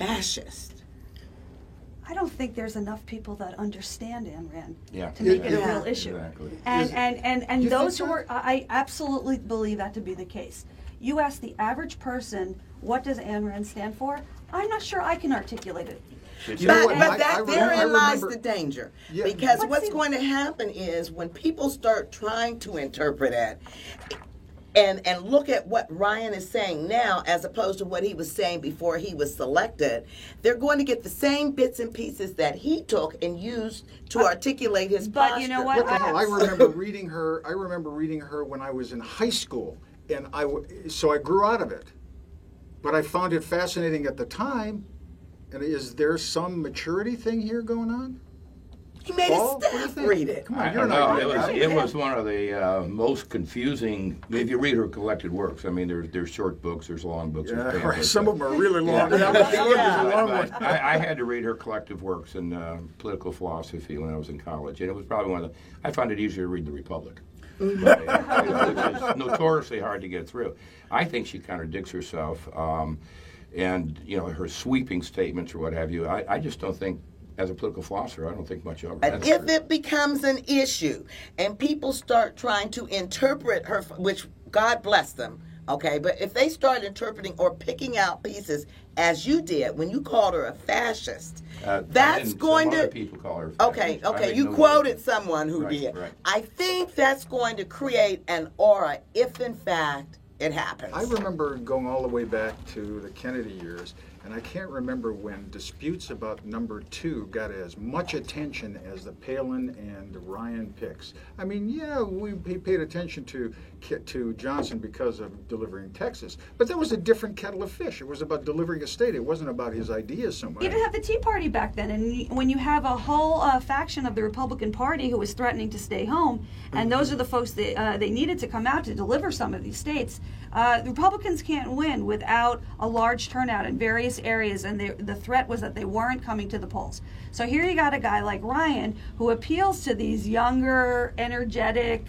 fascist. I don't think there's enough people that understand Ayn Rand Yeah. to make it a Yeah. real issue. Exactly. And You those think who so? are, I absolutely believe that to be the case. You ask the average person, what does Ayn Rand stand for? I'm not sure I can articulate it. It's You know But, what, but therein lies the danger. Yeah. Because But what's see- going to happen is when people start trying to interpret it and look at what Ryan is saying now as opposed to what he was saying before he was selected, they're going to get the same bits and pieces that he took and used to articulate his but posture. you know what? What the hell? I remember reading her. I remember reading her when I was in high school, and so I grew out of it. But I found it fascinating at the time. And is there some maturity thing here going on? He made Paul, his what do you staff think? read it. Come on, I you're don't not know. reading that. It was one of the most confusing. If you read her collected works, I mean, there's short books, there's long books. there's Yeah, right. pamphlets, Some but- of them are really long. Yeah. That was Yeah. a long But one. I had to read her collective works in political philosophy when I was in college, and it was probably one of the. I found it easier to read The Republic, which is notoriously hard to get through. I think she contradicts herself, and her sweeping statements or what have you. I just don't think. As a political philosopher, I don't think much of her. And if it becomes an issue and people start trying to interpret her, which God bless them, okay, but if they start interpreting or picking out pieces as you did when you called her a fascist, that's going other to. people call her. Okay, fascist. I okay, make you no quoted difference. someone who Right, did. right. I think that's going to create an aura if, in fact, it happens. I remember going all the way back to the Kennedy years, and I can't remember when disputes about number 2 got as much attention as the Palin and Ryan picks. I mean, yeah, we paid attention to Johnson because of delivering Texas, but that was a different kettle of fish. It was about delivering a state. It wasn't about his ideas so much. You didn't have the Tea Party back then, and when you have a whole faction of the Republican Party who was threatening to stay home, and those are the folks that they needed to come out to deliver some of these states, the Republicans can't win without a large turnout in various areas, and the threat was that they weren't coming to the polls. So here you got a guy like Ryan who appeals to these younger, energetic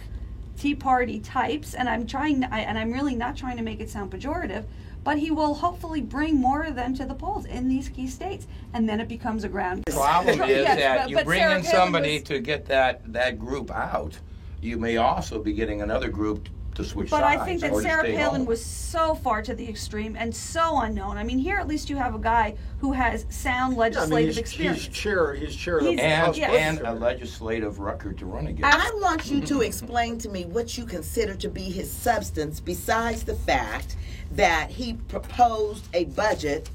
Tea Party types, and I'm really not trying to make it sound pejorative, but he will hopefully bring more of them to the polls in these key states, and then it becomes a ground. The problem is Yes, that you but bring Sarah in Palin somebody was- to get that group out. You may also be getting another group to switch But sides. I think that or to Sarah stay Palin home. was so far to the extreme and so unknown. I mean, here at least you have a guy who has sound legislative experience. He's chair of the He's- House yes. and Budget a Committee. legislative record to run against. I want you to explain to me what you consider to be his substance besides the fact that he proposed a budget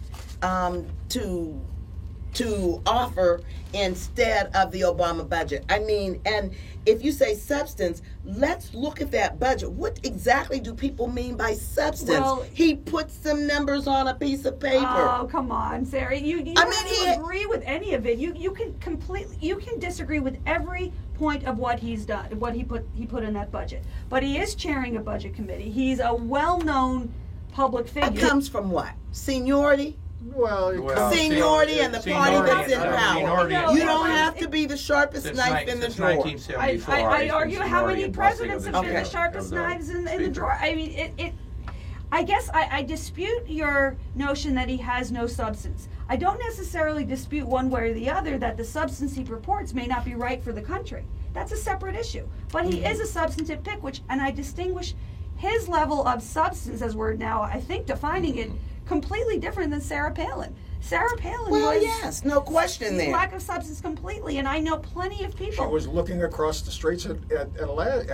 to offer instead of the Obama budget. I mean, and if you say substance, let's look at that budget. What exactly do people mean by substance? Well, he put some numbers on a piece of paper. Oh, come on, Sarah. You I don't mean, have he- to agree with any of it. You can disagree with every point of what he's done, what he put in that budget. But he is chairing a budget committee. He's a well-known public That figure. comes from what? Seniority? Well, Seniority and the party that's in power. Seniority No, You it don't was- have to be the sharpest Since knife in the since drawer. 1974, I he's been argue how seniority many and blessing presidents of have the been the Okay. sharpest of the knives in the speaker. drawer. I mean, I guess I dispute your notion that he has no substance. I don't necessarily dispute one way or the other that the substance he purports may not be right for the country. That's a separate issue. But he is a substantive pick, and I distinguish his level of substance, as we're now, I think, defining it, completely different than Sarah Palin. Sarah Palin Well, was yes, no question there. lack of substance completely, and I know plenty of She people. was looking across the streets at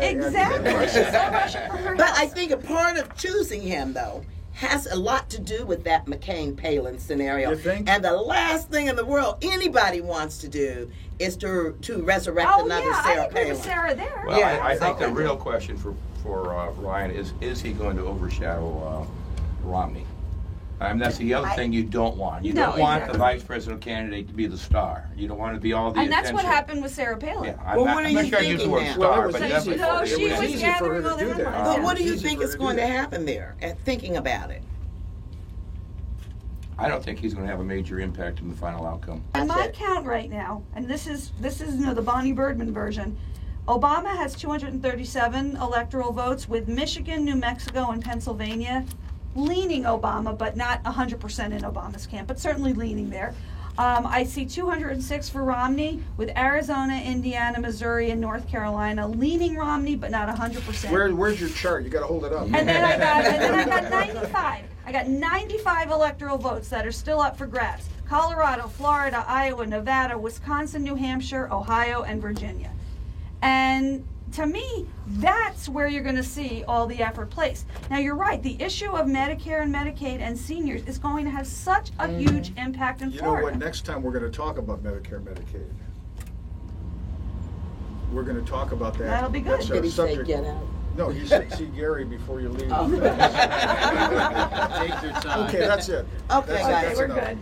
Exactly. She's so rushing for her But I house. think a part of choosing him, though, has a lot to do with that McCain-Palin scenario. You think? And the last thing in the world anybody wants to do is to resurrect Oh another yeah, Sarah I agree Palin. with Sarah there. Well, Yeah, I think the okay. real question for Ryan is he going to overshadow Romney? That's the other thing you don't want. You No, don't want exactly. the vice presidential candidate to be the star. You don't want to be all the And that's attention. what happened with Sarah Palin. Yeah, I'm Well, not, what are I'm not you sure I use the thinking word now? star, Well, it was but easy definitely for her. No, It she was was easy for her gathering to all the do that. headlines. But Yeah. what do you Easy think for is her to going do to that. happen there, at thinking about it? I don't think he's going to have a major impact in the final outcome. On my That's it. count right now, and this is the Bonnie Birdman version, Obama has 237 electoral votes, with Michigan, New Mexico, and Pennsylvania leaning Obama, but not 100% in Obama's camp, but certainly leaning there. I see 206 for Romney, with Arizona, Indiana, Missouri, and North Carolina leaning Romney, but not 100%. Where's your chart? You got to hold it up. And then I got 95. I got 95 electoral votes that are still up for grabs. Colorado, Florida, Iowa, Nevada, Wisconsin, New Hampshire, Ohio, and Virginia. And to me, that's where you're going to see all the effort placed. Now, you're right. The issue of Medicare and Medicaid and seniors is going to have such a huge impact in You know Florida. what? Next time we're going to talk about Medicare and Medicaid. We're going to talk about that. That'll be good. That's our Did he say subject. get out? No, he said see Gary before you leave. Oh. Take your time. Okay, that's it. Okay, That's guys. that's we're enough. good.